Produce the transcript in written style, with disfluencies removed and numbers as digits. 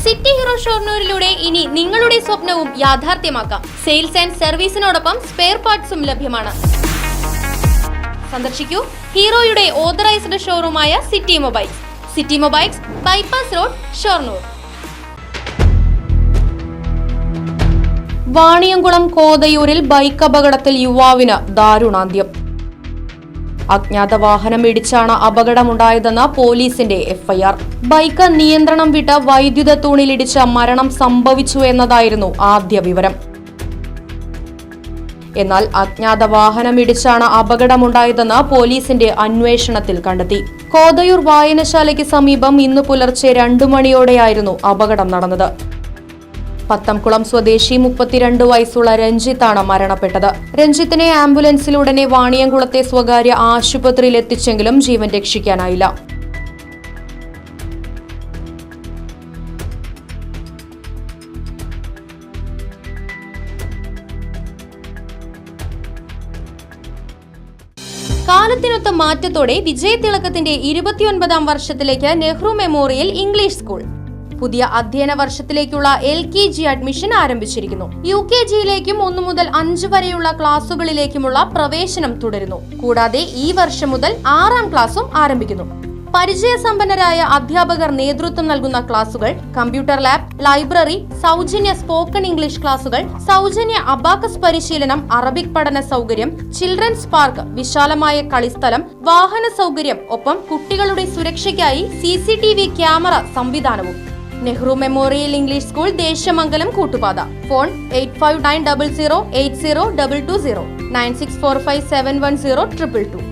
City hero ഷൊർണൂരിലൂടെ ഇനി നിങ്ങളുടെ സ്വപ്നവും യാഥാർത്ഥ്യമാക്കാം. സെയിൽസ് ആൻഡ് സർവീസിനോടൊപ്പം സ്പെയർ പാർട്സും ലഭ്യമാണ്. സന്ദർശിക്കൂ ഹീറോയുടെ ഓതറൈസ്ഡ് ഷോറൂമായ City Mobiles. City Mobiles, bypass road, Shoranur. Vaniyamkulam കോതയൂരിൽ ബൈക്ക് അപകടത്തിൽ യുവാവിന് ദാരുണാന്ത്യം. അജ്ഞാത വാഹനം ഇടിച്ചാണ് അപകടമുണ്ടായതെന്ന് പോലീസിന്റെ എഫ്ഐആർ. ബൈക്ക് നിയന്ത്രണം വിട്ട് വൈദ്യുത തൂണിലിടിച്ച് മരണം സംഭവിച്ചു എന്നതായിരുന്നു ആദ്യ വിവരം. എന്നാൽ അജ്ഞാത വാഹനം ഇടിച്ചാണ് അപകടമുണ്ടായതെന്ന് പോലീസിന്റെ അന്വേഷണത്തിൽ കണ്ടെത്തി. കോതയൂർ വായനശാലയ്ക്ക് സമീപം ഇന്ന് പുലർച്ചെ 2 മണിയോടെയായിരുന്നു അപകടം നടന്നത്. പത്തംകുളം സ്വദേശി 32 വയസ്സുള്ള രഞ്ജിത്താണ് മരണപ്പെട്ടത്. രഞ്ജിത്തിനെ ആംബുലൻസിലുടനെ വാണിയംകുളത്തെ സ്വകാര്യ ആശുപത്രിയിൽ എത്തിച്ചെങ്കിലും ജീവൻ രക്ഷിക്കാനായില്ല. കാലത്തിനൊത്ത മാറ്റത്തോടെ വിജയതിളക്കത്തിന്റെ 29ാം വർഷത്തിലേക്ക് നെഹ്റു മെമ്മോറിയൽ ഇംഗ്ലീഷ് സ്കൂൾ പുതിയ അധ്യയന വർഷത്തിലേക്കുള്ള LKG അഡ്മിഷൻ ആരംഭിച്ചിരിക്കുന്നു. UKGയിലേക്കും 1 മുതൽ 5 വരെയുള്ള ക്ലാസുകളിലേക്കുമുള്ള പ്രവേശനം തുടരുന്നു. കൂടാതെ ഈ വർഷം മുതൽ 6ാം ക്ലാസും ആരംഭിക്കുന്നു. പരിചയസമ്പന്നരായ അധ്യാപകർ നേതൃത്വം നൽകുന്ന ക്ലാസുകൾ, കമ്പ്യൂട്ടർ ലാബ്, ലൈബ്രറി, സൗജന്യ സ്പോക്കൺ ഇംഗ്ലീഷ് ക്ലാസുകൾ, സൗജന്യ അബാക്കസ് പരിശീലനം, അറബിക് പഠന സൗകര്യം, ചിൽഡ്രൻസ് പാർക്ക്, വിശാലമായ കളിസ്ഥലം, വാഹന സൗകര്യം, ഒപ്പം കുട്ടികളുടെ സുരക്ഷയ്ക്കായി CCTV ക്യാമറ സംവിധാനവും. Nehru Memorial English School, Desamangalam, Koottupatha. Phone 8590080220 9645710222.